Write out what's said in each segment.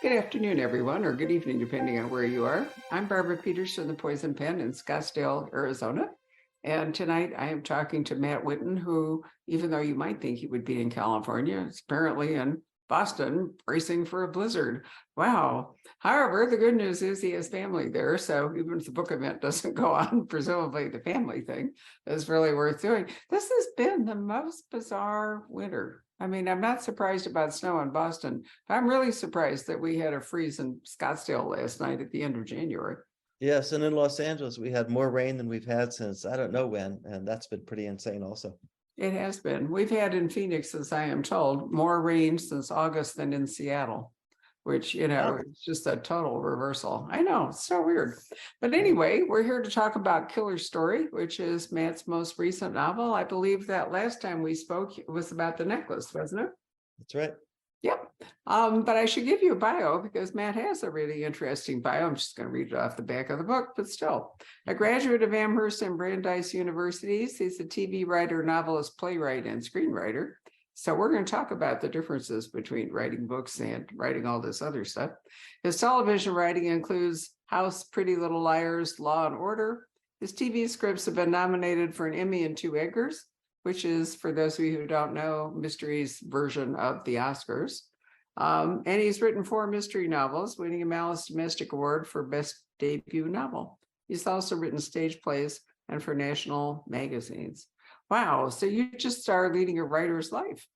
Good afternoon, everyone, or good evening, depending on where you are. I'm Barbara Peters from the Poison Pen in Scottsdale, Arizona. And tonight I am talking to Matt Witten, who, even though you might think he would be in California, is apparently in Boston bracing for a blizzard. Wow. However, the good news is he has family there. So even if the book event doesn't go on, presumably the family thing is really worth doing. This has been the most bizarre winter. I mean, I'm not surprised about snow in Boston. I'm really surprised that we had a freeze in Scottsdale last night at the end of January. Yes, and in Los Angeles, we had more rain than we've had since I don't know when, and that's been pretty insane also. It has been. We've had in Phoenix, as I am told, more rain since August than in Seattle, which, Wow. it's just a total reversal. I know, it's so weird. But anyway, we're here to talk about Killer Story, which is Matt's most recent novel. I believe that last time we spoke, it was about the necklace, wasn't it? That's right. Yep. But I should give you a bio because Matt has a really interesting bio. I'm just going to read it off the back of the book, but still. A graduate of Amherst and Brandeis Universities, he's a TV writer, novelist, playwright, and screenwriter. So we're going to talk about the differences between writing books and writing all this other stuff. His television writing includes House, Pretty Little Liars, Law and Order. His TV scripts have been nominated for an Emmy and 2 Edgars, which is, for those of you who don't know, Mystery's version of the Oscars. And he's written 4 mystery novels, winning a Malice Domestic Award for Best Debut Novel. He's also written stage plays and for national magazines. Wow, so you just started leading a writer's life.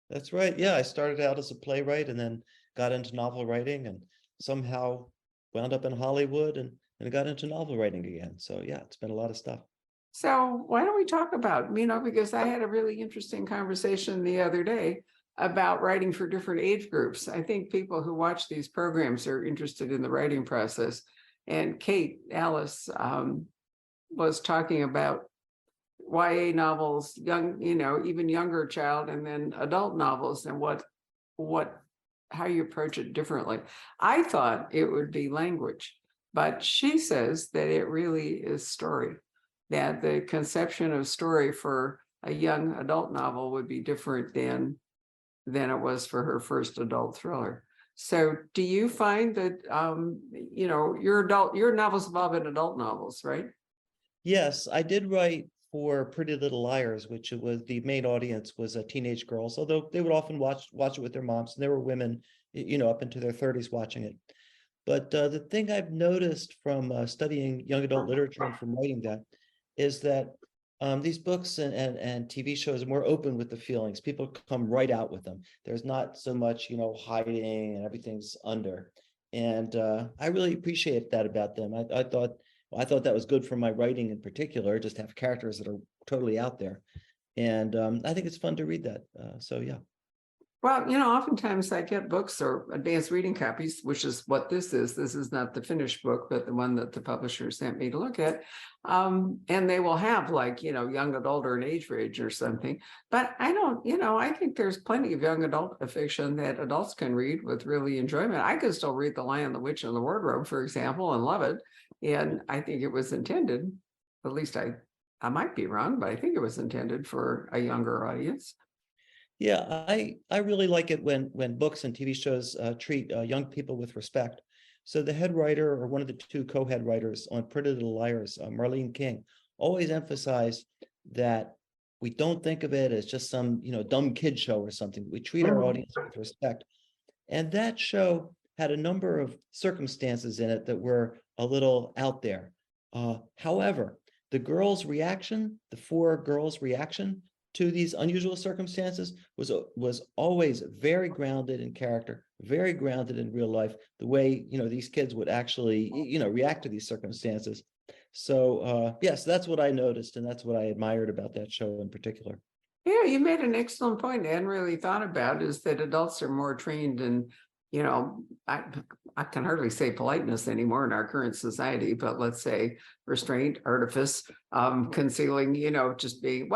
That's right. Yeah, I started out as a playwright and then got into novel writing and somehow wound up in Hollywood and got into novel writing again. So yeah, it's been a lot of stuff. So why don't we talk about, because I had a really interesting conversation the other day about writing for different age groups. I think people who watch these programs are interested in the writing process. And Kate Alice was talking about YA novels, young, even younger child, and then adult novels, and how you approach it differently. I thought it would be language, but she says that it really is story, that the conception of story for a young adult novel would be different than it was for her first adult thriller. So do you find that, your novels have all been adult novels, right? Yes, I did write for Pretty Little Liars, which it was the main audience was teenage girls, although they would often watch it with their moms, and there were women, up into their 30s watching it. But the thing I've noticed from studying young adult literature and from writing that is that these books and TV shows are more open with the feelings. People come right out with them. There's not so much, hiding and everything's under. And I really appreciate that about them. I thought that was good for my writing in particular, just have characters that are totally out there. And I think it's fun to read that. So yeah. Well, oftentimes I get books or advanced reading copies, which is what this is. This is not the finished book, but the one that the publisher sent me to look at. And they will have young adult or an age range or something. But I don't, I think there's plenty of young adult fiction that adults can read with really enjoyment. I could still read The Lion, the Witch, and the Wardrobe, for example, and love it. And I think it was intended, at least I might be wrong, but I think it was intended for a younger audience. Yeah, I really like it when books and TV shows treat young people with respect. So the head writer or one of the 2 co-head writers on Pretty Little Liars, Marlene King, always emphasized that we don't think of it as just some dumb kid show or something. We treat our audience with respect. And that show had a number of circumstances in it that were a little out there. However, the 4 girls' reaction to these unusual circumstances was always very grounded in character, very grounded in real life, the way these kids would actually react to these circumstances. So yes, that's what I noticed, and that's what I admired about that show in particular. Yeah, you made an excellent point I hadn't really thought about, is that adults are more trained in, I can hardly say politeness anymore in our current society, but let's say restraint, artifice, concealing, just being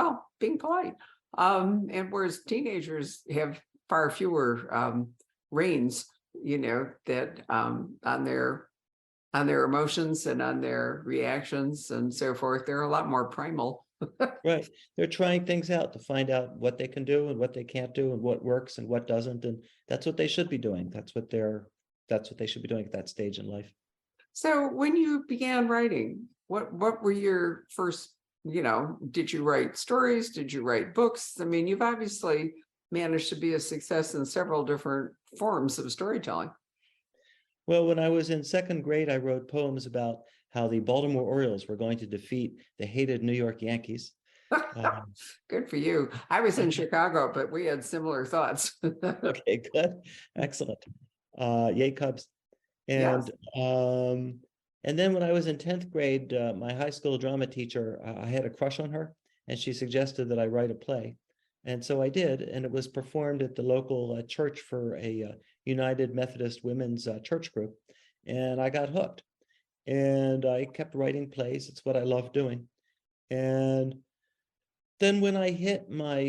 polite. And whereas teenagers have far fewer reins, that on their emotions and on their reactions and so forth, they're a lot more primal. Right. They're trying things out to find out what they can do and what they can't do and what works and what doesn't. And that's what they should be doing. That's what they're that's what they should be doing at that stage in life. So when you began writing, what were your first, did you write stories? Did you write books? I mean, you've obviously managed to be a success in several different forms of storytelling. Well, when I was in second grade, I wrote poems about how the Baltimore Orioles were going to defeat the hated New York Yankees. Good for you. I was in Chicago, but we had similar thoughts. Okay, good. Excellent. Yay, Cubs. Yes. And then when I was in 10th grade, my high school drama teacher, I had a crush on her, and she suggested that I write a play. And so I did, and it was performed at the local church for a United Methodist Women's church group. And I got hooked. And I kept writing plays. It's what I love doing. And then when I hit my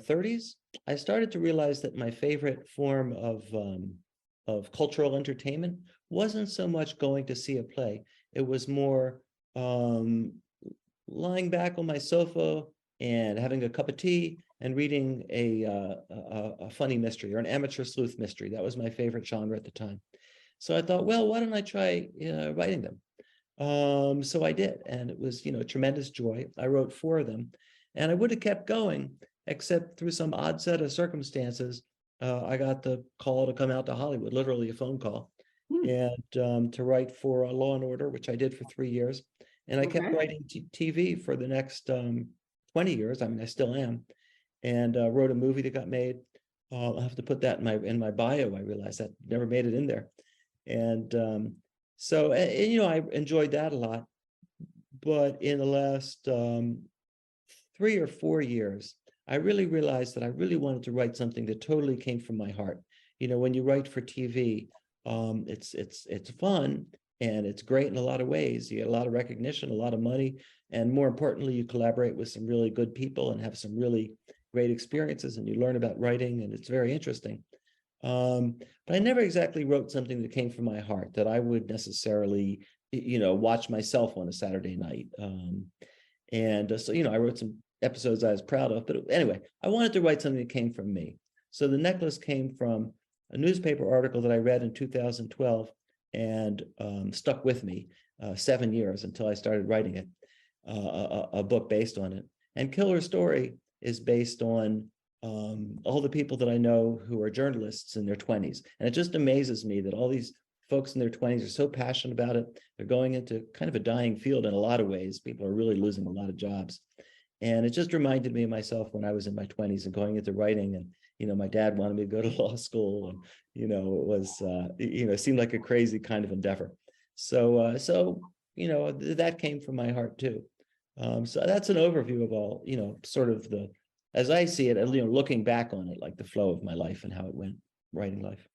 30s, I started to realize that my favorite form of cultural entertainment wasn't so much going to see a play. It was more lying back on my sofa and having a cup of tea and reading a funny mystery or an amateur sleuth mystery. That was my favorite genre at the time. So I thought, well, why don't I try writing them? So I did, and it was, a tremendous joy. I wrote 4 of them, and I would have kept going, except through some odd set of circumstances, I got the call to come out to Hollywood, literally a phone call, and to write for Law and Order, which I did for 3 years. And I kept Okay. writing TV for the next 20 years. I mean, I still am, and wrote a movie that got made. I'll have to put that in my bio. I realized that never made it in there. And so, I enjoyed that a lot. But in the last 3 or 4 years, I really realized that I really wanted to write something that totally came from my heart. When you write for TV, it's fun and it's great in a lot of ways. You get a lot of recognition, a lot of money, and more importantly, you collaborate with some really good people and have some really great experiences, and you learn about writing, and it's very interesting. But I never exactly wrote something that came from my heart that I would necessarily, watch myself on a Saturday night. And so, I wrote some episodes I was proud of, but anyway, I wanted to write something that came from me. So the necklace came from a newspaper article that I read in 2012 and stuck with me 7 years until I started writing it, a book based on it. And Killer Story is based on all the people that I know who are journalists in their 20s. And it just amazes me that all these folks in their 20s are so passionate about it. They're going into kind of a dying field in a lot of ways. People are really losing a lot of jobs. And it just reminded me of myself when I was in my 20s and going into writing. And, my dad wanted me to go to law school. And, it was, it seemed like a crazy kind of endeavor. So, that came from my heart too. So that's an overview of all, sort of as I see it, looking back on it, like the flow of my life and how it went, writing life.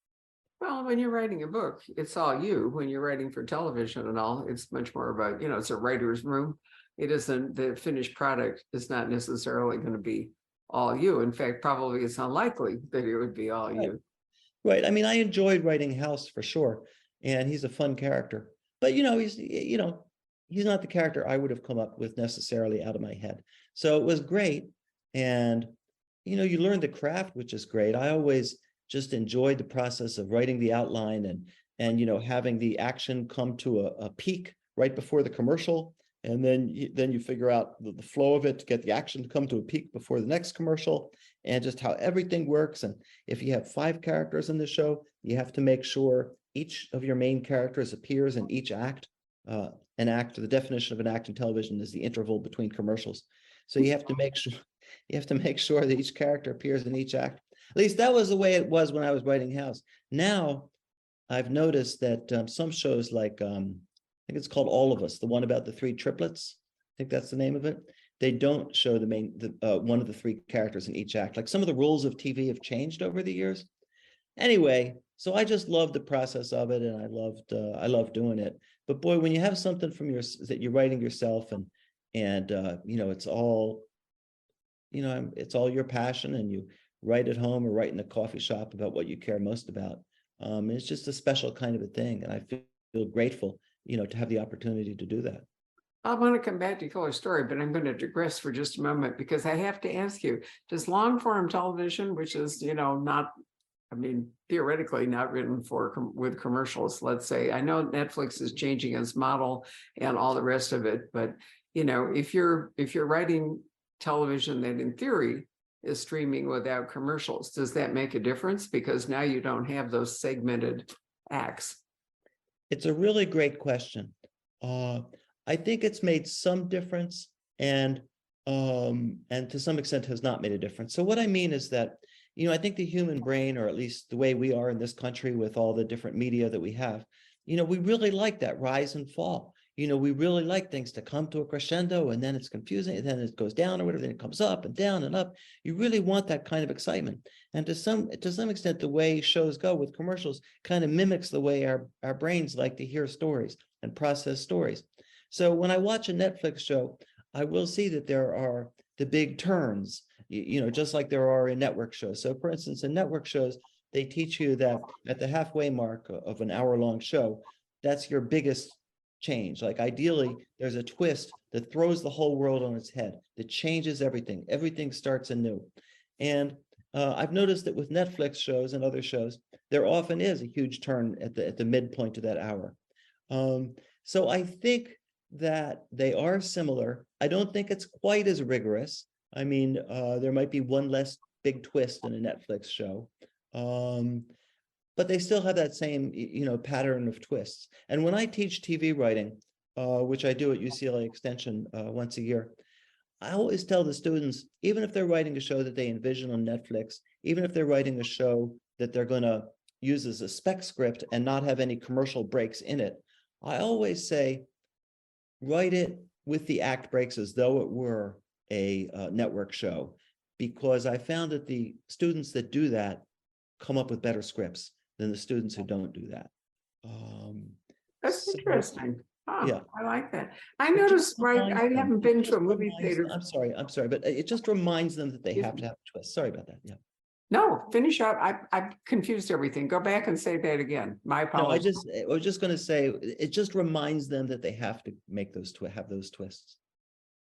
Well, when you're writing a book, it's all you. When you're writing for television and all, it's much more about, it's a writer's room. It isn't, the finished product is not necessarily going to be all you. In fact, probably it's unlikely that it would be all you. Right. I mean, I enjoyed writing House for sure. And he's a fun character. But, he's not the character I would have come up with necessarily out of my head. So it was great. And, you learn the craft, which is great. I always just enjoyed the process of writing the outline and having the action come to a peak right before the commercial. And then you figure out the flow of it to get the action to come to a peak before the next commercial, and just how everything works. And if you have 5 characters in the show, you have to make sure each of your main characters appears in each act. An act, the definition of an act in television is the interval between commercials. So you have to make sure that each character appears in each act. At least that was the way it was when I was writing House. Now I've noticed that some shows like I think it's called All of Us, the one about the 3 triplets. I think that's the name of it. They don't show one of the 3 characters in each act. Like, some of the rules of TV have changed over the years. Anyway, so I just loved the process of it, and I loved doing it. But boy, when you have something that you're writing yourself, and it's all, it's all your passion, and you write at home or write in a coffee shop about what you care most about. It's just a special kind of a thing, and I feel grateful, to have the opportunity to do that. I want to come back to Killer Story, but I'm going to digress for just a moment because I have to ask you, does long form television, which is, not I mean, theoretically not written for with commercials, let's say. I know Netflix is changing its model and all the rest of it, but if you're writing television that in theory is streaming without commercials, does that make a difference? Because now you don't have those segmented acts. It's a really great question. I think it's made some difference, and to some extent has not made a difference. So what I mean is that, I think the human brain, or at least the way we are in this country with all the different media that we have, we really like that rise and fall. We really like things to come to a crescendo, and then it's confusing, and then it goes down or whatever, then it comes up and down and up. You really want that kind of excitement. And to some extent, the way shows go with commercials kind of mimics the way our brains like to hear stories and process stories. So when I watch a Netflix show, I will see that there are the big turns, just like there are in network shows. So for instance, in network shows, they teach you that at the halfway mark of an hour-long show, that's your biggest change. Like ideally, there's a twist that throws the whole world on its head, that changes everything. Everything starts anew. And I've noticed that with Netflix shows and other shows, there often is a huge turn at the midpoint of that hour. So I think that they are similar. I don't think it's quite as rigorous. I mean, there might be one less big twist in a Netflix show, but they still have that same, pattern of twists. And when I teach TV writing, which I do at UCLA Extension once a year, I always tell the students, even if they're writing a show that they envision on Netflix, even if they're writing a show that they're going to use as a spec script and not have any commercial breaks in it, I always say, write it with the act breaks as though it were a network show, because I found that the students that do that come up with better scripts than the students who don't do that. That's interesting. Yeah. I like that. I noticed, right, I haven't been to a movie theater. I'm sorry, but it just reminds them that they have to have a twist. Sorry about that. Yeah. No, finish up. I confused everything. Go back and say that again. My No, I apologies. was just going to say, it just reminds them that they have to make have those twists.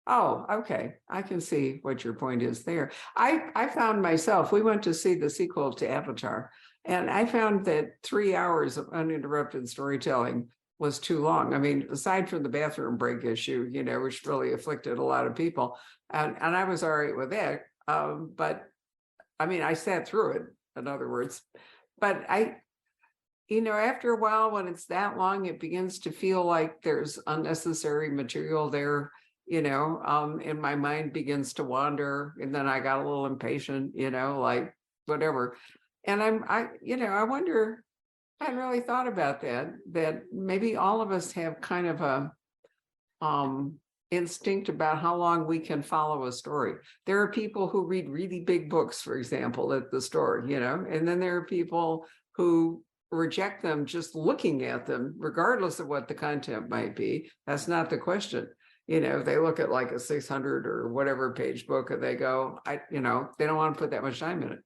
Oh, okay. I can see what your point is there. I found myself, we went to see the sequel to Avatar, and I found that 3 hours of uninterrupted storytelling was too long. I mean, aside from the bathroom break issue, which really afflicted a lot of people, and I was all right with that. But I mean, I sat through it, in other words. But after a while, when it's that long, it begins to feel like there's unnecessary material there, and my mind begins to wander, and then I got a little impatient, like whatever. And I wonder, I hadn't really thought about that maybe all of us have kind of a instinct about how long we can follow a story. There are people who read really big books, for example, at the store, and then there are people who reject them just looking at them, regardless of what the content might be. That's not the question. They look at like a 600 or whatever page book and they go, they don't want to put that much time in it.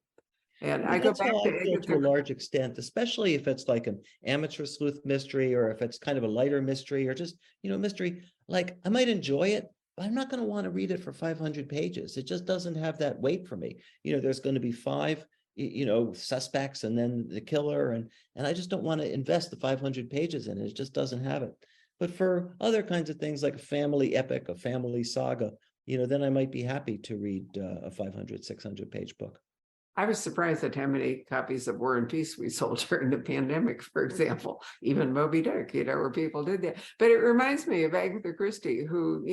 And I go back to feel to a large extent, especially if it's like an amateur sleuth mystery, or if it's kind of a lighter mystery, or just, mystery. Like, I might enjoy it, but I'm not going to want to read it for 500 pages. It just doesn't have that weight for me. There's going to be 5, suspects and then the killer. And I just don't want to invest the 500 pages in it. It just doesn't have it. But for other kinds of things like a family epic, a family saga, then I might be happy to read a 500, 600 page book. I was surprised at how many copies of War and Peace we sold during the pandemic, for example, even Moby Dick, where people did that. But it reminds me of Agatha Christie, who,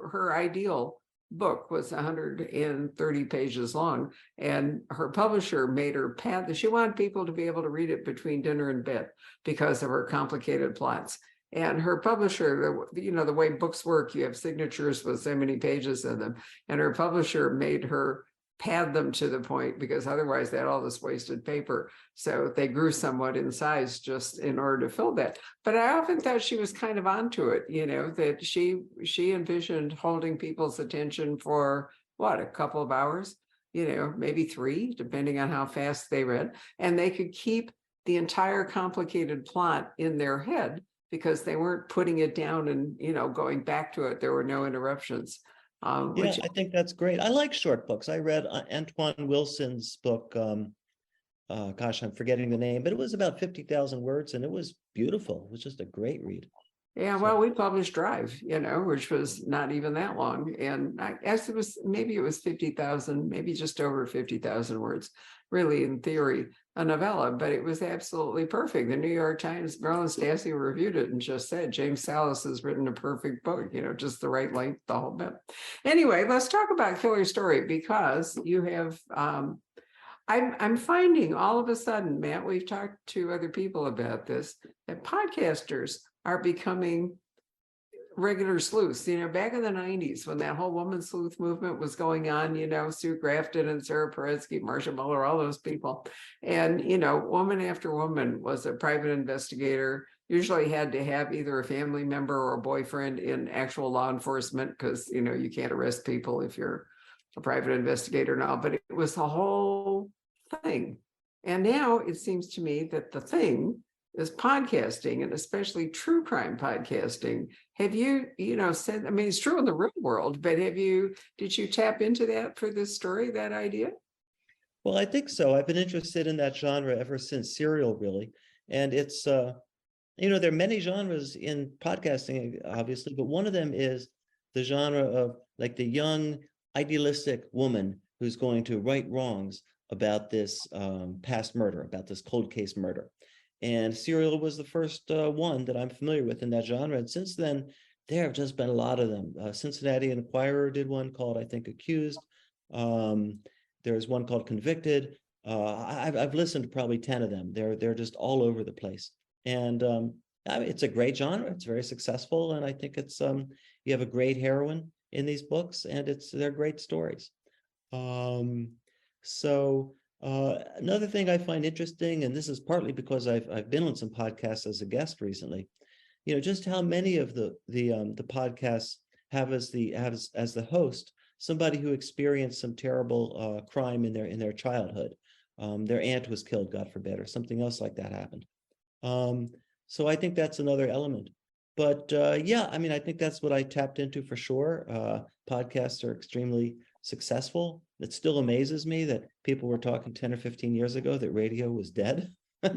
her ideal book was 130 pages long, and her publisher made her pad. She wanted people to be able to read it between dinner and bed because of her complicated plots. And her publisher, the way books work, you have signatures with so many pages in them, and her publisher made her pad them to the point, because otherwise they had all this wasted paper. So they grew somewhat in size just in order to fill that. But I often thought she was kind of onto it, that she envisioned holding people's attention for a couple of hours, maybe 3, depending on how fast they read. And they could keep the entire complicated plot in their head because they weren't putting it down and, going back to it. There were no interruptions. I think that's great. I like short books. I read Antoine Wilson's book, gosh, I'm forgetting the name, but it was about 50,000 words and it was beautiful. It was just a great read. Yeah, So, well, we published Drive, which was not even that long. And I guess maybe it was 50,000, maybe just over 50,000 words, really, in theory, a novella, but it was absolutely perfect. The New York Times, Merlin Stassi reviewed it and just said, James Salas has written a perfect book, just the right length, the whole bit. Anyway, let's talk about Killer Story, because you have, I'm finding all of a sudden, Matt, we've talked to other people about this, that podcasters are becoming regular sleuths. Back in the 90s, when that whole woman sleuth movement was going on, Sue Grafton and Sarah Paretsky, Marsha Muller, all those people. And, woman after woman was a private investigator, usually had to have either a family member or a boyfriend in actual law enforcement, because, you can't arrest people if you're a private investigator now, but it was the whole thing. And now it seems to me that the thing is podcasting, and especially true crime podcasting. Have you, said, I mean, it's true in the real world, but did you tap into that for this story, that idea? well, I think so. I've been interested in that genre ever since Serial, really. And it's, there are many genres in podcasting, obviously, but one of them is the genre of like the young, idealistic woman who's going to right wrongs about this past murder, about this cold case murder. And Serial was the first one that I'm familiar with in that genre. And since then, there have just been a lot of them. Cincinnati Enquirer did one called, I think, Accused. There's one called Convicted. I've listened to probably 10 of them. They're just all over the place. And I mean, it's a great genre. It's very successful. And I think it's you have a great heroine in these books, and they're great stories. Another thing I find interesting, and this is partly because I've been on some podcasts as a guest recently, just how many of the podcasts have as the host somebody who experienced some terrible crime in their childhood. Their aunt was killed, God forbid, or something else like that happened. So I think that's another element. But yeah, I mean, I think that's what I tapped into for sure. Podcasts are extremely successful. It still amazes me that people were talking 10 or 15 years ago that radio was dead. I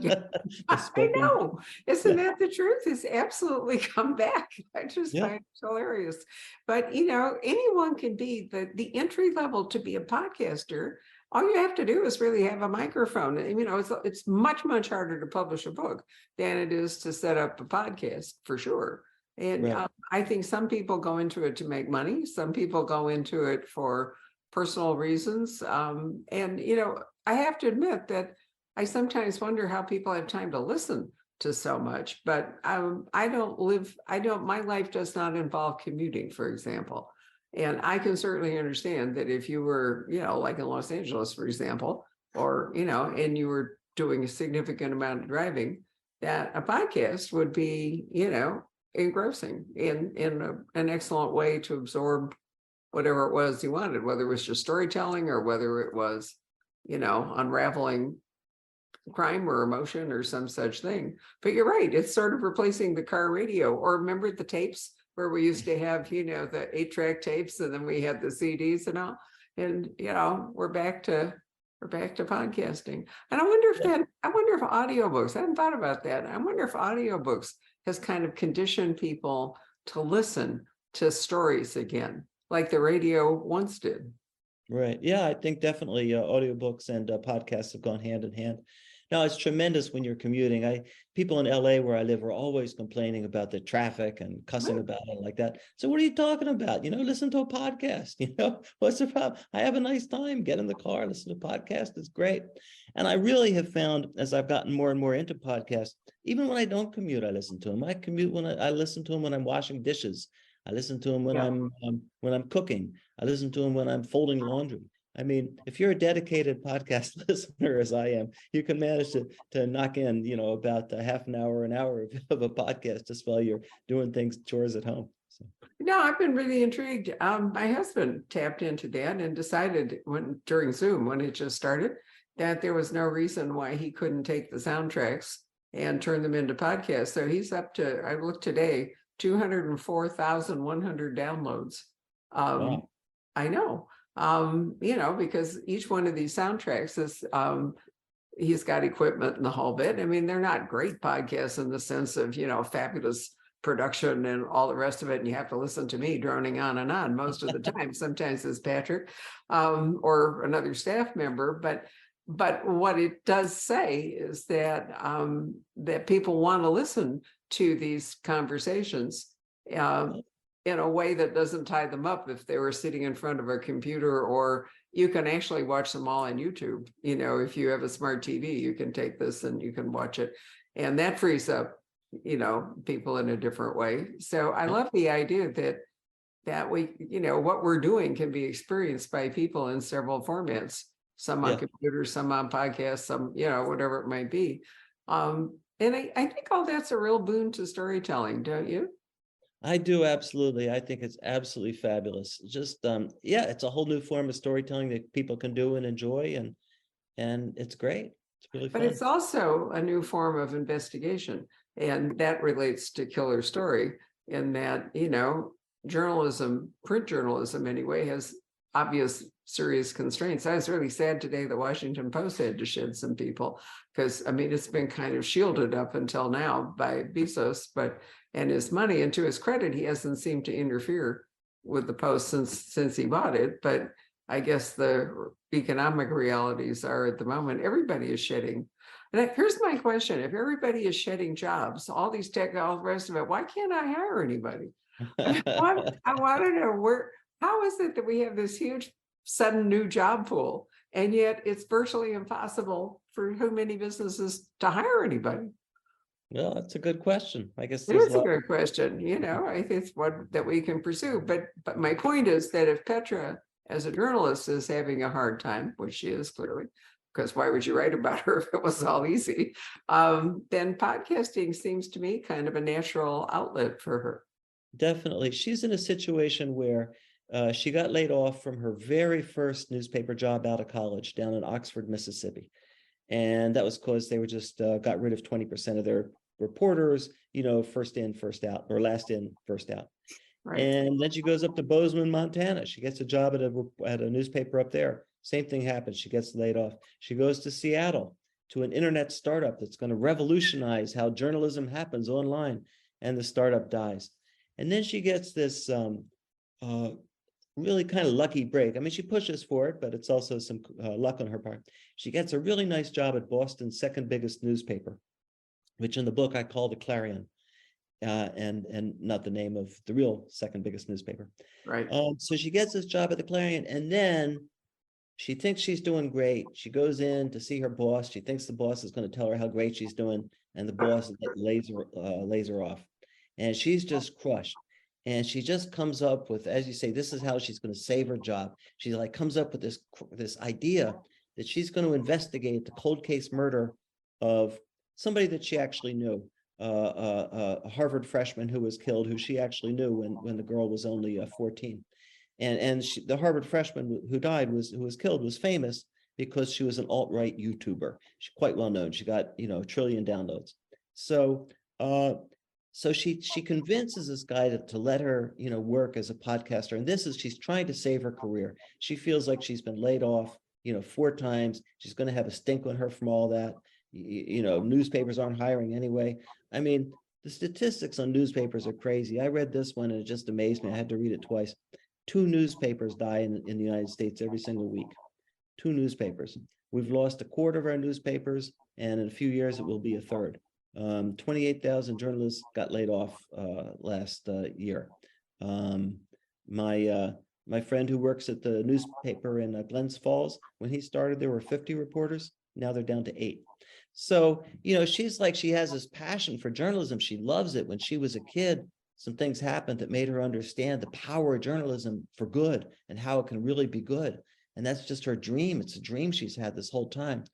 know. Isn't Yeah. that the truth? It's absolutely come back. I just Yeah. find it hilarious. But anyone can be the entry level to be a podcaster. All you have to do is really have a microphone. And, it's much, much harder to publish a book than it is to set up a podcast, for sure. And Right. I think some people go into it to make money. Some people go into it for personal reasons. And I have to admit that I sometimes wonder how people have time to listen to so much, but my life does not involve commuting, for example. And I can certainly understand that if you were, like in Los Angeles, for example, or, and you were doing a significant amount of driving, that a podcast would be, engrossing in an excellent way to absorb whatever it was you wanted, whether it was just storytelling or whether it was, unraveling crime or emotion or some such thing. But you're right, it's sort of replacing the car radio. Or remember the tapes where we used to have, the 8-track tapes, and then we had the CDs and all. And we're back to podcasting. And I wonder if audiobooks, I hadn't thought about that. I wonder if audiobooks has kind of conditioned people to listen to stories again, like the radio once did. Right. Yeah, I think definitely audiobooks and podcasts have gone hand in hand. Now, it's tremendous when you're commuting. People in LA where I live are always complaining about the traffic and cussing about it like that. So what are you talking about? Listen to a podcast. What's the problem? I have a nice time. Get in the car, listen to a podcast. It's great. And I really have found, as I've gotten more and more into podcasts, even when I don't commute, I listen to them. I commute when I listen to them when I'm washing dishes. I listen to them when I'm cooking. I listen to them when I'm folding laundry. I mean, if you're a dedicated podcast listener, as I am, you can manage to knock in, about a half an hour of a podcast just while you're doing chores at home. So. No, I've been really intrigued. My husband tapped into that and decided during Zoom, when it just started, that there was no reason why he couldn't take the soundtracks and turn them into podcasts. So he's up to, I looked today, 204,100 downloads. Wow. I know, because each one of these soundtracks is he's got equipment and the whole bit. I mean, they're not great podcasts in the sense of, fabulous production and all the rest of it. And you have to listen to me droning on and on most of the time. Sometimes it's Patrick or another staff member. But what it does say is that that people want to listen to these conversations in a way that doesn't tie them up if they were sitting in front of a computer, or you can actually watch them all on YouTube. If you have a smart TV, you can take this and you can watch it. And that frees up, people in a different way. So I love the idea that we, what we're doing can be experienced by people in several formats, some on computers, some on podcasts, some, whatever it might be. And I think all that's a real boon to storytelling, don't you? I do, absolutely. I think it's absolutely fabulous. Just it's a whole new form of storytelling that people can do and enjoy, and it's great. It's really fun. But it's also a new form of investigation, and that relates to Killer Story in that, journalism, print journalism anyway, has obvious serious constraints. I was really sad today the Washington Post had to shed some people because, it's been kind of shielded up until now by Bezos, and his money. And to his credit, he hasn't seemed to interfere with the Post since he bought it. But I guess the economic realities are at the moment, everybody is shedding. And here's my question. If everybody is shedding jobs, all these tech, all the rest of it, why can't I hire anybody? I want to know how is it that we have this huge sudden new job pool, and yet it's virtually impossible for who many businesses to hire anybody? Well, that's a good question. I guess It is a good question. I think it's one that we can pursue. But my point is that if Petra, as a journalist, is having a hard time, which she is clearly, because why would you write about her if it was all easy? Then podcasting seems to me kind of a natural outlet for her. Definitely. She's in a situation where she got laid off from her very first newspaper job out of college down in Oxford, Mississippi. And that was because they were just got rid of 20% of their reporters, first in, first out, or last in, first out. Right. And then she goes up to Bozeman, Montana. She gets a job at a newspaper up there. Same thing happens. She gets laid off. She goes to Seattle to an internet startup that's going to revolutionize how journalism happens online, and the startup dies. And then she gets this really kind of lucky break. She pushes for it, but it's also some luck on her part. She gets a really nice job at Boston's second biggest newspaper, which in the book I call the Clarion, and not the name of the real second biggest newspaper. Right. So she gets this job at the Clarion, and then she thinks she's doing great. She goes in to see her boss. She thinks the boss is going to tell her how great she's doing, and the boss lays her off, and she's just crushed. And she just comes up with, as you say, this is how she's going to save her job. She comes up with this idea that she's going to investigate the cold case murder of somebody that she actually knew, a Harvard freshman who was killed, who she actually knew when the girl was only 14. And the Harvard freshman who died who was killed was famous because she was an alt-right YouTuber. She's quite well known. She got, 1 trillion downloads. So she convinces this guy to let her, work as a podcaster. And she's trying to save her career. She feels like she's been laid off, 4 times. She's going to have a stink on her from all that. Newspapers aren't hiring anyway. The statistics on newspapers are crazy. I read this one and it just amazed me. I had to read it twice. 2 newspapers die in the United States every single week. 2 newspapers. We've lost a quarter of our newspapers, and in a few years it will be a third. 28,000 journalists got laid off last year. My friend who works at the newspaper in Glens Falls, when he started, there were 50 reporters. Now they're down to 8. So, she's like, she has this passion for journalism. She loves it. When she was a kid, some things happened that made her understand the power of journalism for good and how it can really be good. And that's just her dream. It's a dream she's had this whole time.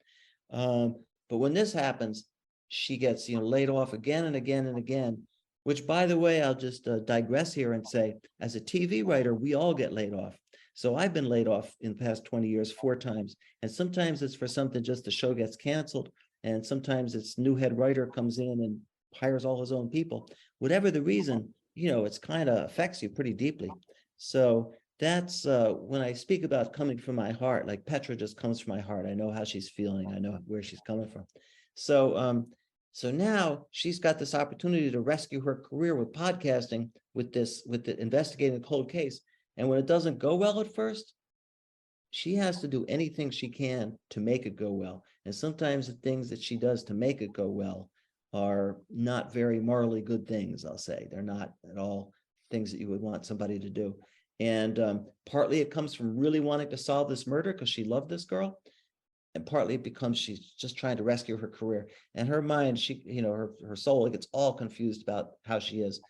But when this happens, she gets, laid off again and again and again, which, by the way, I'll just digress here and say, as a TV writer, we all get laid off. So I've been laid off in the past 20 years 4 times. And sometimes it's for something, just the show gets canceled. And sometimes it's new head writer comes in and hires all his own people. Whatever the reason, it's kind of affects you pretty deeply. So that's when I speak about coming from my heart, like Petra just comes from my heart. I know how she's feeling. I know where she's coming from. So so now she's got this opportunity to rescue her career with podcasting, with the investigating a cold case. And when it doesn't go well at first, she has to do anything she can to make it go well. And sometimes the things that she does to make it go well are not very morally good things, I'll say. They're not at all things that you would want somebody to do. And partly it comes from really wanting to solve this murder because she loved this girl. And partly it becomes she's just trying to rescue her career. And her mind, her soul, it gets all confused about how she is.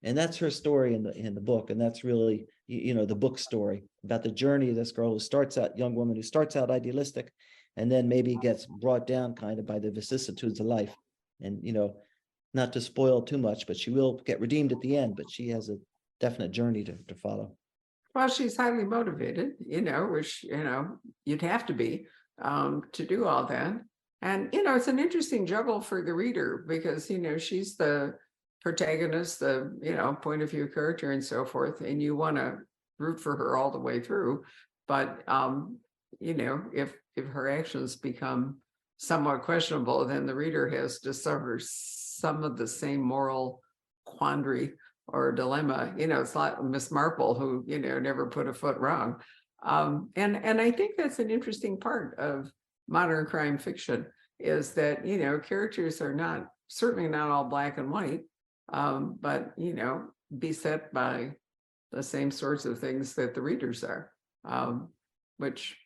And that's her story in the book. And that's really, the book story about the journey of this girl who starts out, young woman who starts out idealistic, and then maybe gets brought down kind of by the vicissitudes of life. And, not to spoil too much, but she will get redeemed at the end, but she has a definite journey to follow. Well, she's highly motivated, which, you'd have to be to do all that. And, it's an interesting juggle for the reader because, she's the protagonist, the, point of view character and so forth, and you want to root for her all the way through. But, if her actions become somewhat questionable, then the reader has to suffer some of the same moral quandary or dilemma. It's like Miss Marple, who, never put a foot wrong. And I think that's an interesting part of modern crime fiction is that, characters are certainly not all black and white, but, beset by the same sorts of things that the readers are, which,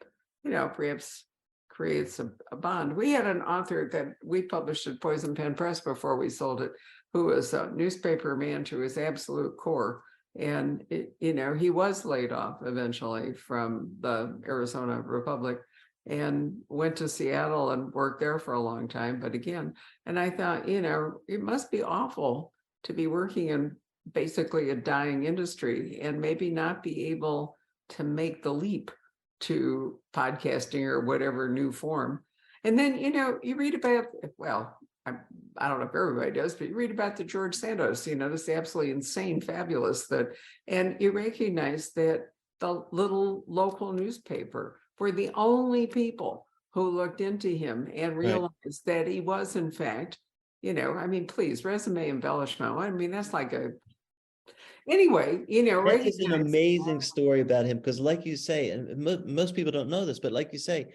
perhaps creates a bond. We had an author that we published at Poison Pen Press before we sold it, who was a newspaper man to his absolute core. And, he was laid off eventually from the Arizona Republic and went to Seattle and worked there for a long time. But again, and I thought, it must be awful to be working in basically a dying industry and maybe not be able to make the leap to podcasting or whatever new form. And then, you read about, well, I don't know if everybody does, but you read about the George Santos, this absolutely insane, fabulous and you recognize that the little local newspaper were the only people who looked into him and realized that he was, in fact, please, resume embellishment. I mean, that's like anyway, That is an amazing story about him because, like you say, and most people don't know this, but like you say,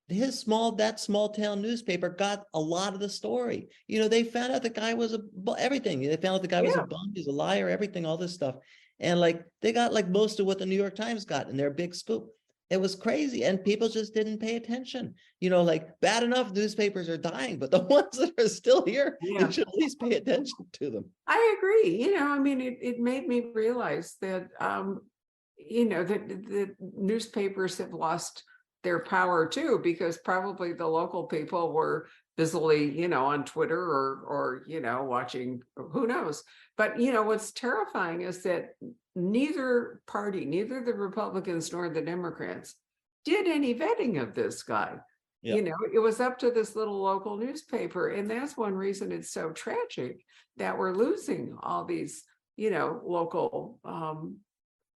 that small town newspaper got a lot of the story. They found out the guy was everything. They found out the guy was a bum, he's a liar, everything, all this stuff. And they got most of what the New York Times got in their big scoop. It was crazy. And people just didn't pay attention. Bad enough newspapers are dying, but the ones that are still here, you should at least pay attention to them. I agree. It made me realize that, that the newspapers have lost their power too, because probably the local people were busily, on Twitter or watching, who knows. But, what's terrifying is that neither party, neither the Republicans nor the Democrats did any vetting of this guy. It was up to this little local newspaper. And that's one reason it's so tragic that we're losing all these, local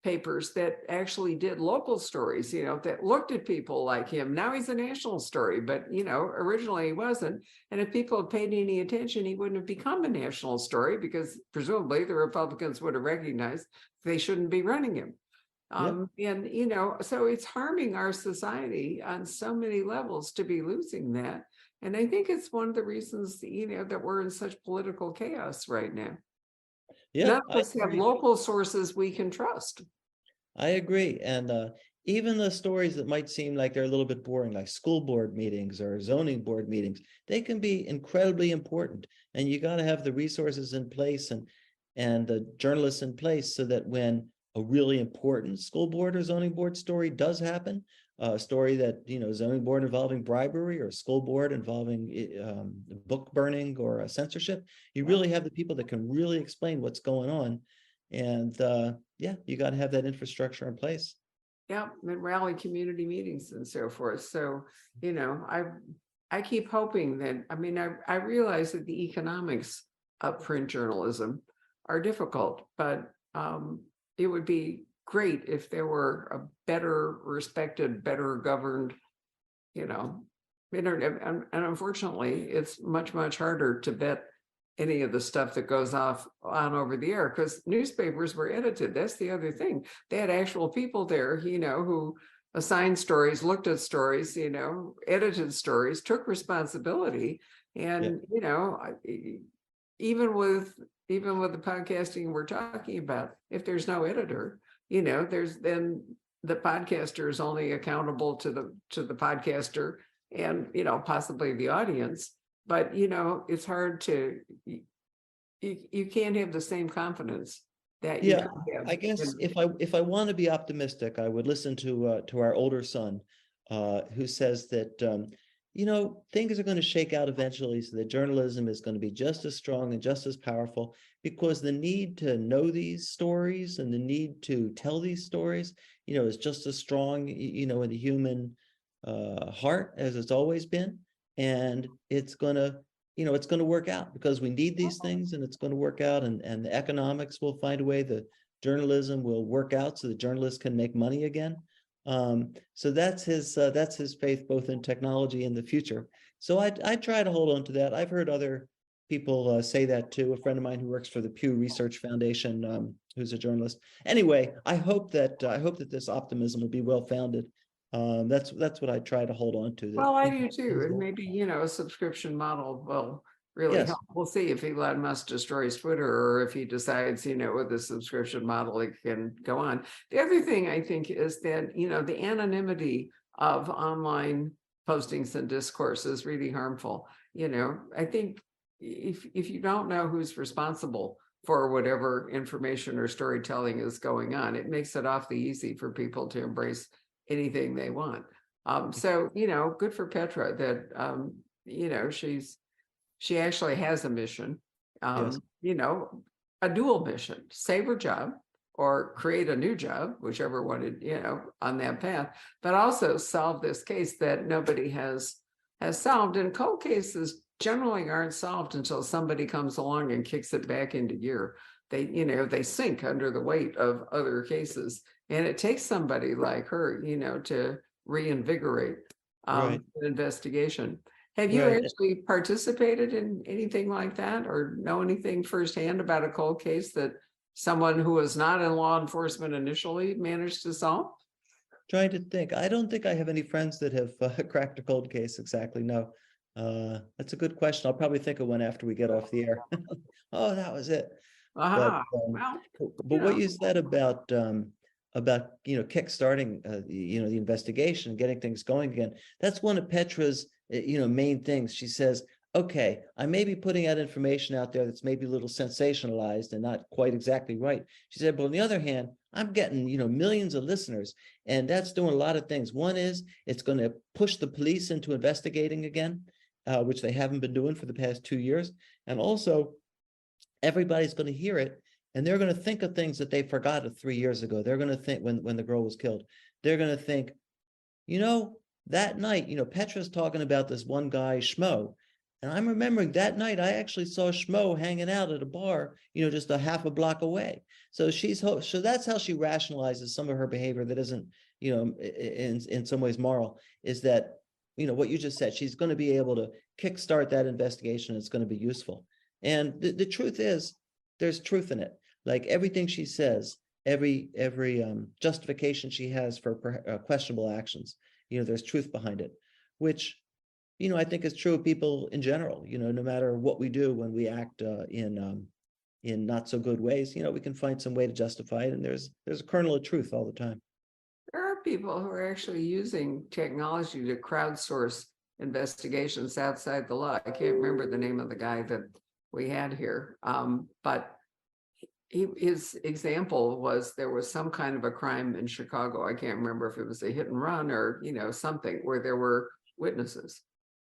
papers that actually did local stories, that looked at people like him. Now he's a national story, but, originally he wasn't. And if people had paid any attention, he wouldn't have become a national story because presumably the Republicans would have recognized they shouldn't be running him. And, so it's harming our society on so many levels to be losing that. And I think it's one of the reasons, that we're in such political chaos right now. None of us have local sources we can trust. I agree. And even the stories that might seem like they're a little bit boring, like school board meetings or zoning board meetings, they can be incredibly important. And you got to have the resources in place and the journalists in place so that when a really important school board or zoning board story does happen, a story that, zoning board involving bribery or school board involving book burning or censorship, you really have the people that can really explain what's going on. And you got to have that infrastructure in place. Yeah, and rally community meetings and so forth. So, I keep hoping that, I realize that the economics of print journalism are difficult, but it would be great if there were a better respected, better governed, you know, internet. And unfortunately, it's much, much harder to vet any of the stuff that goes off on over the air because newspapers were edited. That's the other thing. They had actual people there, you know, who assigned stories, looked at stories, you know, edited stories, took responsibility. Yeah. And, you know, even with the podcasting we're talking about, if there's no editor, you know, there's then the podcaster is only accountable to the podcaster and, you know, possibly the audience. But, you know, it's hard to, you can't have the same confidence that you Yeah, could have. I guess in- if I want to be optimistic, I would listen to our older son, who says that you know, things are going to shake out eventually, so that journalism is going to be just as strong and just as powerful, because the need to know these stories and the need to tell these stories, you know, is just as strong, you know, in the human heart as it's always been, and it's going to, you know, it's going to work out because we need these things, and it's going to work out, and the economics will find a way, the journalism will work out so the journalists can make money again. So that's his faith both in technology and the future. So I try to hold on to that. I've heard other people say that too. A friend of mine who works for the Pew Research Foundation, who's a journalist. Anyway, I hope that this optimism will be well founded. That's what I try to hold on to. That Well, I you know, do too. things And will- maybe, you know, a subscription model will really yes, help. We'll see if Elon Musk destroys Twitter or if he decides, you know, with the subscription model, it can go on. The other thing I think is that, you know, the anonymity of online postings and discourse is really harmful. You know, I think if you don't know who's responsible for whatever information or storytelling is going on, it makes it awfully easy for people to embrace anything they want. So, you know, good for Petra that, you know, she actually has a mission, yes, you know, a dual mission, save her job or create a new job, whichever one, you know, on that path, but also solve this case that nobody has solved. And cold cases generally aren't solved until somebody comes along and kicks it back into gear. They, you know, they sink under the weight of other cases. And it takes somebody like her, you know, to reinvigorate right, an investigation. Have you right. actually participated in anything like that or know anything firsthand about a cold case that someone who was not in law enforcement initially managed to solve? Trying to think. I don't think I have any friends that have cracked a cold case exactly. No. That's a good question. I'll probably think of one after we get off the air. Oh, that was it. But Aha, well, but you what know, you said about you know, kickstarting you know, the investigation and getting things going again, that's one of Petra's you know, main things. She says, okay, I may be putting out information out there that's maybe a little sensationalized and not quite exactly right. She said, but on the other hand, I'm getting, you know, millions of listeners, and that's doing a lot of things. One is it's going to push the police into investigating again, which they haven't been doing for the past 2 years, and also everybody's going to hear it, and they're going to think of things that they forgot of 3 years ago. They're going to think when the girl was killed, they're going to think, you know, that night, you know, Petra's talking about this one guy, Schmo. And I'm remembering that night I actually saw Schmo hanging out at a bar, you know, just a half a block away. So so that's how she rationalizes some of her behavior that isn't, you know, in some ways moral, is that, you know, what you just said, she's going to be able to kickstart that investigation. It's going to be useful. And the truth is, there's truth in it. Like everything she says, every justification she has for questionable actions, you know, there's truth behind it, which, you know, I think is true of people in general. You know, no matter what we do when we act in not so good ways, you know, we can find some way to justify it, and there's a kernel of truth all the time. there are people who are actually using technology to crowdsource investigations outside the law. I can't remember the name of the guy that we had here, but his example was there was some kind of a crime in Chicago. I can't remember if it was a hit and run or, you know, something where there were witnesses.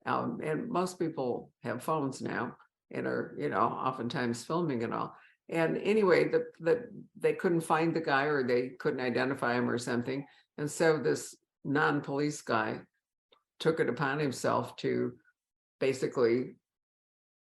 And most people have phones now and are, you know, oftentimes filming and all. And anyway, they couldn't find the guy or they couldn't identify him or something. And so this non-police guy took it upon himself to basically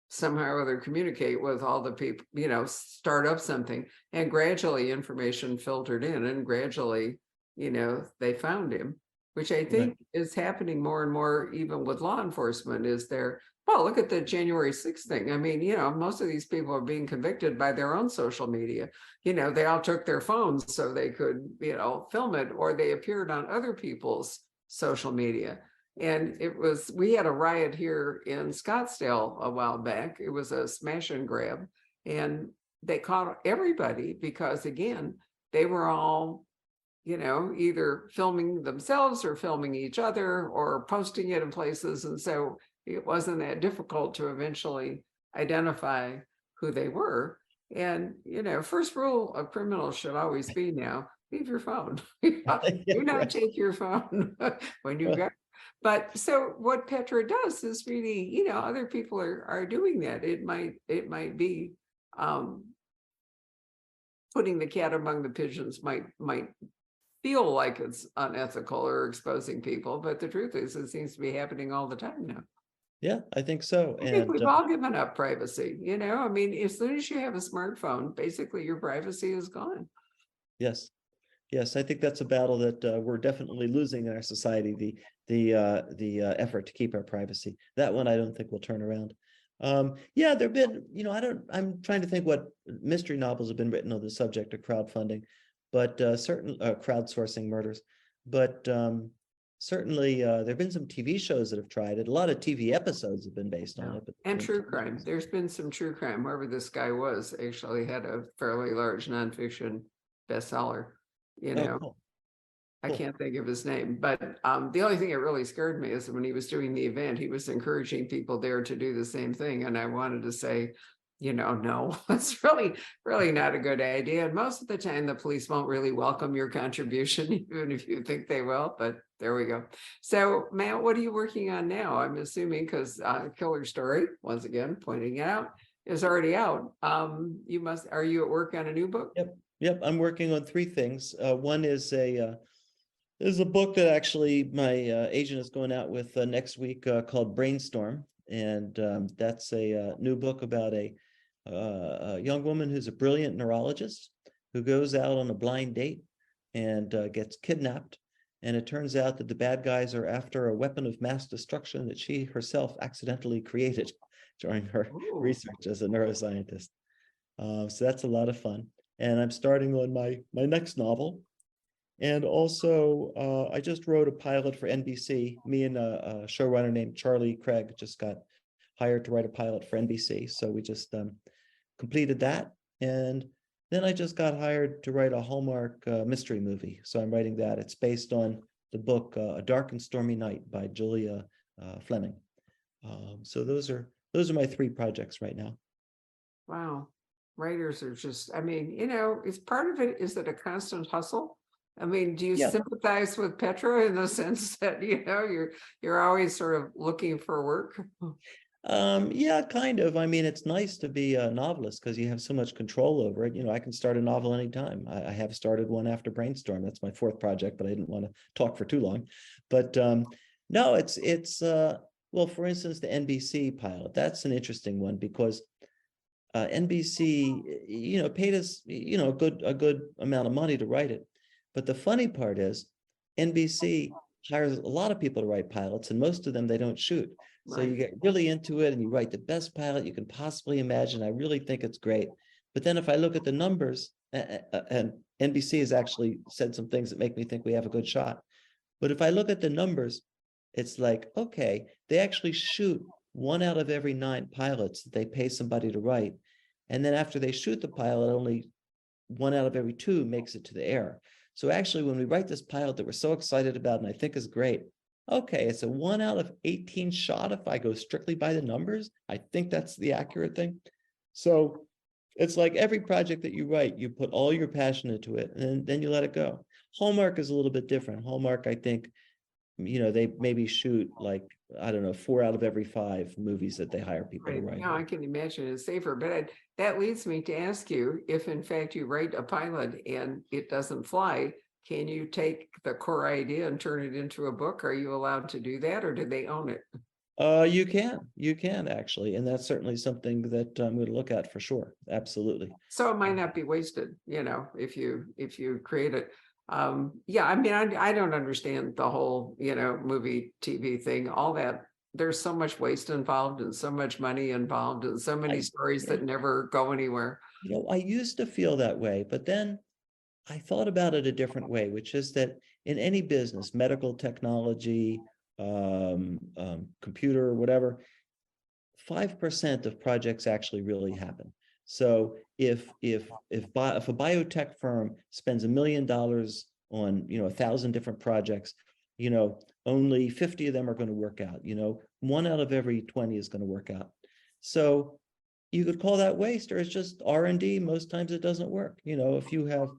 somehow or other communicate with all the people, you know, start up something, and gradually information filtered in, and gradually, you know, they found him, which I Right. think is happening more and more even with law enforcement. Is there, well, look at the January 6th thing. I mean, you know, most of these people are being convicted by their own social media. You know, they all took their phones so they could, you know, film it, or they appeared on other people's social media. And it was, we had a riot here in Scottsdale a while back. It was a smash and grab. And they caught everybody because, again, they were all, you know, either filming themselves or filming each other or posting it in places. And so it wasn't that difficult to eventually identify who they were. And, you know, first rule of criminals should always be now, leave your phone. Do Yeah, not right. take your phone when you go. But so what Petra does is really, you know, other people are doing that. It might be putting the cat among the pigeons, might feel like it's unethical or exposing people, but the truth is it seems to be happening all the time now. Yeah, I think so. I think And we've all given up privacy, you know. I mean, as soon as you have a smartphone, basically your privacy is gone. yes, yes, I think that's a battle that we're definitely losing in our society. The effort to keep our privacy. That one I don't think will turn around. Yeah, there've been, you know, I'm trying to think what mystery novels have been written on the subject of crowdfunding, but certain crowdsourcing murders. But certainly there've been some TV shows that have tried it. A lot of TV episodes have been based on Yeah. it, but And true crime. There's been some true crime. Whoever this guy was actually had a fairly large nonfiction bestseller, you oh, know. cool, I cool. can't think of his name, but the only thing that really scared me is when he was doing the event, he was encouraging people there to do the same thing. And I wanted to say, you know, no, it's really not a good idea. And most of the time, the police won't really welcome your contribution, even if you think they will. But there we go. So, Matt, what are you working on now? I'm assuming because Killer Story, once again, pointing it out, is already out. Are you at work on a new book? Yep, yep. I'm working on three things. One is a book that actually my agent is going out with next week called Brainstorm, and that's a new book about a young woman who's a brilliant neurologist who goes out on a blind date and gets kidnapped. And it turns out that the bad guys are after a weapon of mass destruction that she herself accidentally created during her Ooh. research as a neuroscientist. So that's a lot of fun. And I'm starting on my next novel. And also, I just wrote a pilot for NBC. Me and a showrunner named Charlie Craig just got hired to write a pilot for NBC. So we just completed that. And then I just got hired to write a Hallmark mystery movie. So I'm writing that. It's based on the book A Dark and Stormy Night by Julia Fleming. So those are my three projects right now. Wow. Writers are just, I mean, you know, is part of it, is it a constant hustle? I mean, do you Yeah. sympathize with Petra in the sense that, you know, you're always sort of looking for work? Yeah, kind of. I mean, it's nice to be a novelist because you have so much control over it. You know, I can start a novel anytime. I have started one after Brainstorm. That's my fourth project, but I didn't want to talk for too long. But no, it's well, for instance, the NBC pilot. That's an interesting one because NBC, you know, paid us, you know, a good amount of money to write it. But the funny part is, NBC hires a lot of people to write pilots, and most of them they don't shoot. So you Right. get really into it and you write the best pilot you can possibly imagine. I really think it's great. But then if I look at the numbers, and NBC has actually said some things that make me think we have a good shot. But if I look at the numbers, it's like, okay, they actually shoot 1 out of every 9 pilots that they pay somebody to write. And then after they shoot the pilot, only 1 out of every 2 makes it to the air. So actually, when we write this pilot that we're so excited about and I think is great, okay, it's a 1 out of 18 shot if I go strictly by the numbers. I think that's the accurate thing. So it's like every project that you write, you put all your passion into it and then you let it go. Hallmark is a little bit different. Hallmark, I think, you know, they maybe shoot like, I don't know, 4 out of every 5 movies that they hire people to Right. write. No, I can imagine it's safer, but that leads me to ask you, if in fact you write a pilot and it doesn't fly, can you take the core idea and turn it into a book? Are you allowed to do that, or do they own it? You can actually, and that's certainly something that I'm going to look at for sure. Absolutely. So it might not be wasted, if you create it. Yeah, I mean, I don't understand the whole, movie TV thing, all that. There's so much waste involved and so much money involved and so many I, stories yeah, that never go anywhere. I used to feel that way, but then I thought about it a different way, which is that in any business, medical technology, computer, whatever, 5% of projects actually really happen. So if a biotech firm spends $1 million on 1,000 different projects, only 50 of them are going to work out. 1 out of every 20 is going to work out. So you could call that waste, or it's just R&D. Most times it doesn't work. If you have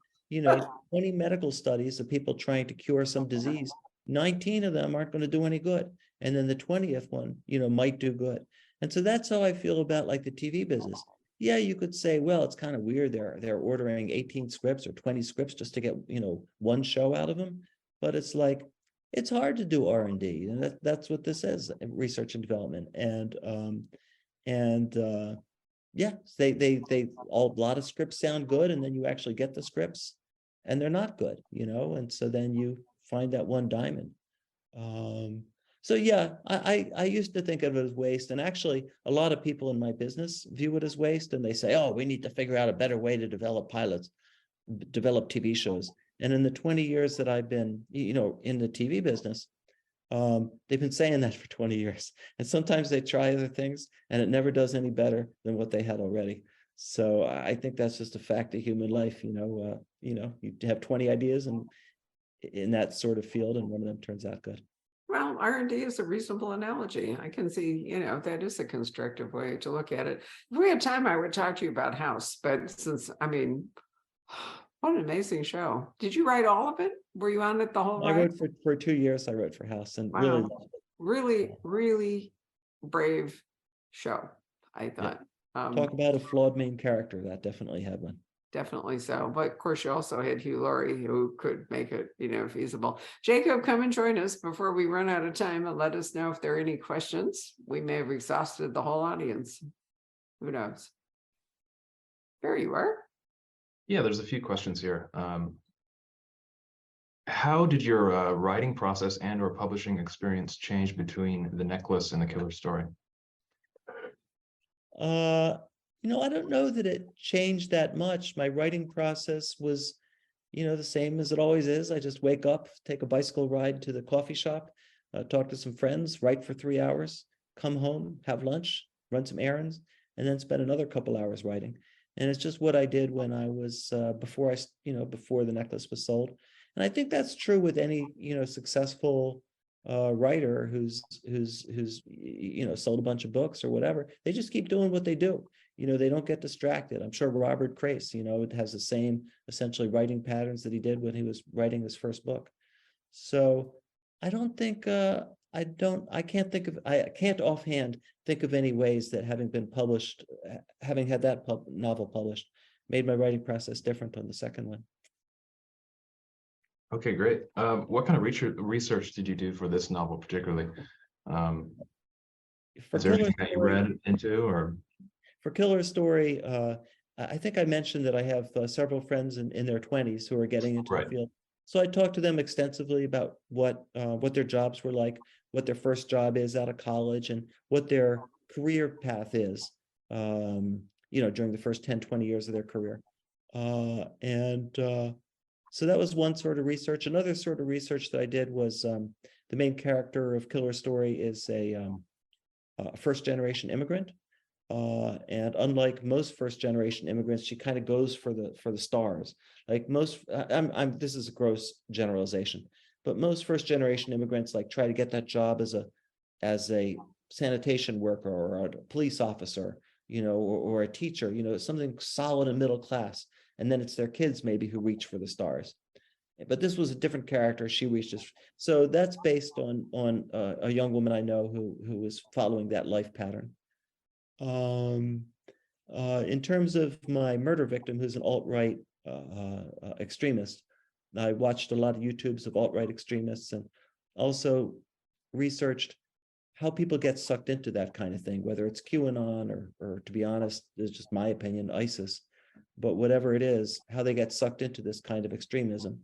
20 medical studies of people trying to cure some disease, 19 of them aren't going to do any good, and then the 20th one might do good. And so that's how I feel about like the TV business. Yeah, you could say, well, it's kind of weird. They're ordering 18 scripts or 20 scripts just to get, one show out of them. But it's like, it's hard to do R&D. And that's what this is, research and development. And yeah, they all, a lot of scripts sound good. And then you actually get the scripts and they're not good, and so then you find that one diamond. So yeah, I used to think of it as waste, and actually a lot of people in my business view it as waste, and they say, oh, we need to figure out a better way to develop pilots, develop TV shows. And in the 20 years that I've been, in the TV business, they've been saying that for 20 years. And sometimes they try other things and it never does any better than what they had already. So I think that's just a fact of human life. You have 20 ideas and in that sort of field, and one of them turns out good. Well, R&D is a reasonable analogy. I can see, that is a constructive way to look at it. If we had time, I would talk to you about House, but what an amazing show. Did you write all of it? Were you on it the whole I ride? wrote for 2 years. I wrote for House and really Wow. loved it. Really, really brave show, I thought. Talk about a flawed main character. That definitely had one. Definitely so. But of course, you also had Hugh Laurie, who could make it, feasible. Jacob, come and join us before we run out of time and let us know if there are any questions. We may have exhausted the whole audience. Who knows? There you are. Yeah, there's a few questions here. How did your writing process and or publishing experience change between The Necklace and The Killer Story? I don't know that it changed that much. My writing process was, the same as it always is. I just wake up, take a bicycle ride to the coffee shop, talk to some friends, write for 3 hours, come home, have lunch, run some errands, and then spend another couple hours writing. And it's just what I did when I was before The Necklace was sold. And I think that's true with any, successful writer who's sold a bunch of books or whatever. They just keep doing what they do. They don't get distracted. I'm sure Robert Crace, it has the same essentially writing patterns that he did when he was writing his first book. So I don't think I can't offhand think of any ways that having been published, having had that novel published, made my writing process different on the second one. Okay, great. What kind of research did you do for this novel particularly? For Is there Killer anything that you Story, read into, or? For Killer Story, I think I mentioned that I have several friends in their 20s who are getting into Right. the field. So I talked to them extensively about what their jobs were like, what their first job is out of college, and what their career path is, during the first 10, 20 years of their career. So that was one sort of research. Another sort of research that I did was the main character of Killer Story is a first-generation immigrant. And unlike most first-generation immigrants, she kind of goes for the stars. Like most, this is a gross generalization, but most first-generation immigrants like try to get that job as a sanitation worker or a police officer, or a teacher, something solid and middle class. And then it's their kids maybe who reach for the stars. But this was a different character. She reaches. So that's based on a young woman I know who was following that life pattern. In terms of my murder victim, who's an alt-right extremist, I watched a lot of YouTubes of alt-right extremists and also researched how people get sucked into that kind of thing, whether it's QAnon or to be honest, it's just my opinion, ISIS, but whatever it is, how they get sucked into this kind of extremism.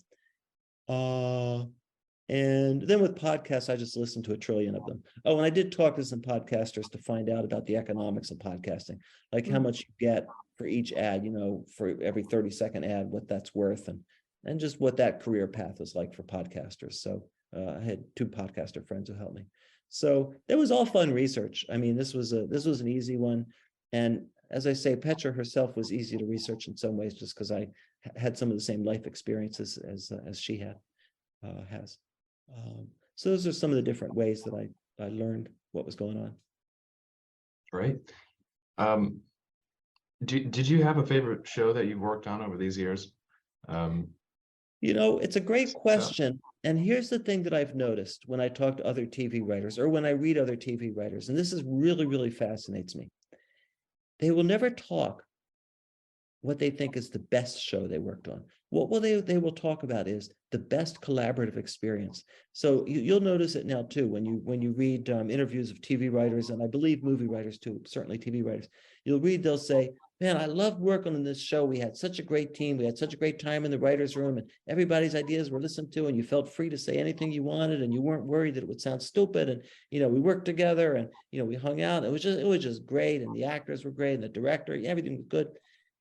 And then with podcasts, I just listened to a trillion of them. Oh, and I did talk to some podcasters to find out about the economics of podcasting, like how much you get for each ad, for every 30-second ad, what that's worth, and just what that career path is like for podcasters. So I had 2 podcaster friends who helped me. So it was all fun research. I mean, this was an easy one. And as I say, Petra herself was easy to research in some ways, just because I had some of the same life experiences as she has. So those are some of the different ways that I learned what was going on. Right. Did you have a favorite show that you've worked on over these years? It's a great question. And here's the thing that I've noticed when I talk to other TV writers or when I read other TV writers, and this is really, really fascinates me. They will never talk what they think is the best show they worked on. What will they will talk about is the best collaborative experience. So you'll notice it now too when you read interviews of TV writers, and I believe movie writers too, certainly TV writers. They'll say, "Man, I loved working on this show. We had such a great team. We had such a great time in the writers' room, and everybody's ideas were listened to, and you felt free to say anything you wanted, and you weren't worried that it would sound stupid. And we worked together, and we hung out. It was just great, and the actors were great, and the director, everything was good."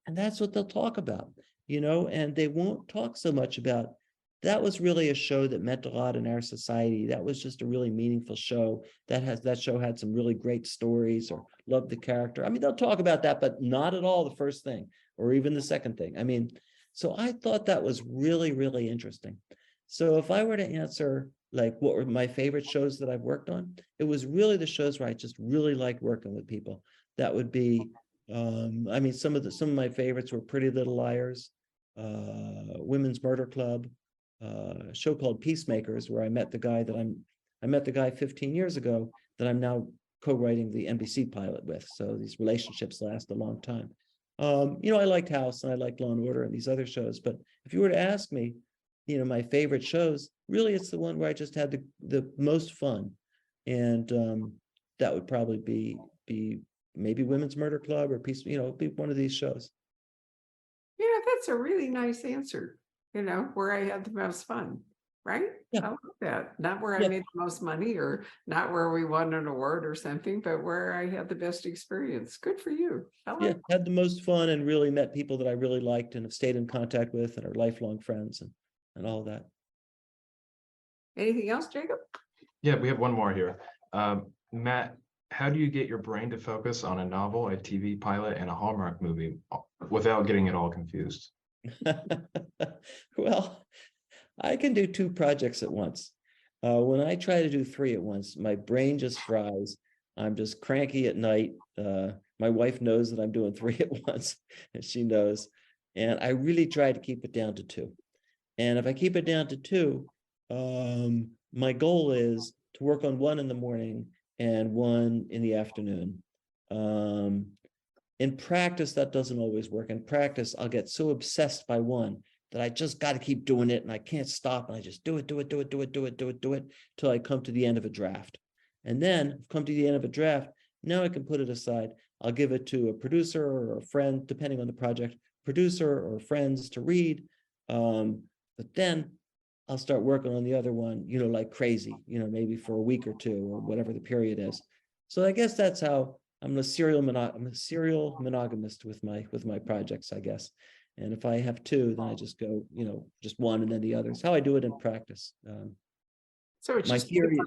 And that's what they'll talk about, and they won't talk so much about that was really a show that meant a lot in our society. That was just a really meaningful show. That show had some really great stories, or loved the character. I mean, they'll talk about that, but not at all the first thing or even the second thing. I mean, so I thought that was really, really interesting. So if I were to answer like what were my favorite shows that I've worked on, it was really the shows where I just really liked working with people. That would be I mean, some of my favorites were Pretty Little Liars, Women's Murder Club, a show called Peacemakers, where I met the guy 15 years ago that I'm now co-writing the NBC pilot with. So these relationships last a long time. I liked House and I liked Law and Order and these other shows. But if you were to ask me, my favorite shows, really it's the one where I just had the most fun. And that would probably be maybe Women's Murder Club or Peace, be one of these shows. That's a really nice answer, where I had the most fun, right? Yeah. I love that. Not where I made the most money or not where we won an award or something, but where I had the best experience. Good for you. Had the most fun and really met people that I really liked and have stayed in contact with and are lifelong friends and all that. Anything else, Jacob? Yeah, we have one more here. Matt, how do you get your brain to focus on a novel, a TV pilot, and a Hallmark movie without getting it all confused? Well, I can do 2 projects at once. When I try to do 3 at once, my brain just fries. I'm just cranky at night. My wife knows that I'm doing 3 at once, and she knows. And I really try to keep it down to 2. And if I keep it down to 2, my goal is to work on 1 in the morning and 1 in the afternoon. In practice, that doesn't always work. In practice, I'll get so obsessed by 1 that I just got to keep doing it and I can't stop. And I just do it till I come to the end of a draft. And then I've come to the end of a draft. Now I can put it aside. I'll give it to a producer or a friend, depending on the project, producer or friends to read. But then I'll start working on the other one, like crazy, maybe for a week or 2 or whatever the period is. So I guess that's how I'm a serial monogamist with my projects, I guess. And if I have 2, then I just go, just 1 and then the others. How I do it in practice. So it's my just theory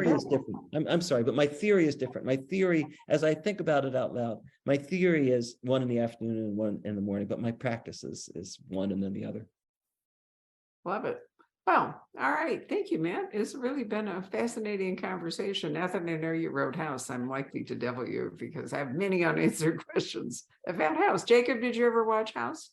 is different. I'm sorry, but my theory is different. My theory, as I think about it out loud, my theory is 1 in the afternoon and 1 in the morning, but my practice is 1 and then the other. Love it. Well, all right. Thank you, Matt. It's really been a fascinating conversation. Now that I know you wrote House, I'm likely to devil you because I have many unanswered questions about House. Jacob, did you ever watch House?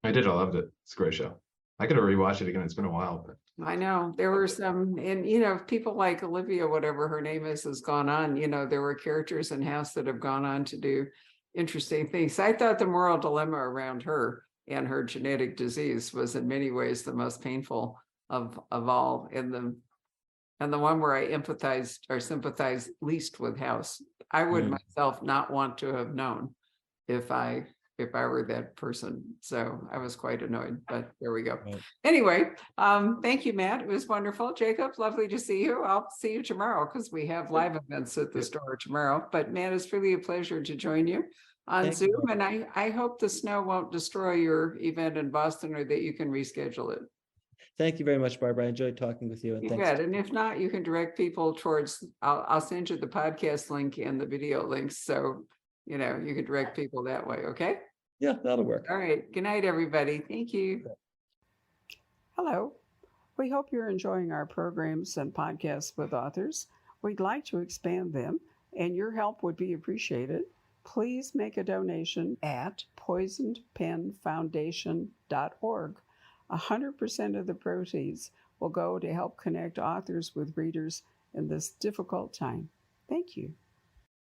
I did. I loved it. It's a great show. I could have rewatched it again. It's been a while, but I know there were some, and people like Olivia, whatever her name is, has gone on. There were characters in House that have gone on to do interesting things. I thought the moral dilemma around her and her genetic disease was in many ways the most painful of all in the and the one where I empathized or sympathized least with House. I would myself not want to have known if I were that person. So I was quite annoyed, but there we go. Right. Anyway, thank you, Matt. It was wonderful. Jacob, lovely to see you. I'll see you tomorrow because we have live events at the store tomorrow. But Matt, it's really a pleasure to join you on Thank Zoom. you. And I hope the snow won't destroy your event in Boston or that you can reschedule it. Thank you very much, Barbara. I enjoyed talking with you, and You thanks. bet. And if not, you can direct people towards, I'll send you the podcast link and the video links. So, you can direct people that way. Okay. Yeah, that'll work. All right. Good night, everybody. Thank you. Hello. We hope you're enjoying our programs and podcasts with authors. We'd like to expand them, and your help would be appreciated. Please make a donation at poisonedpenfoundation.org. 100% of the proceeds will go to help connect authors with readers in this difficult time. Thank you.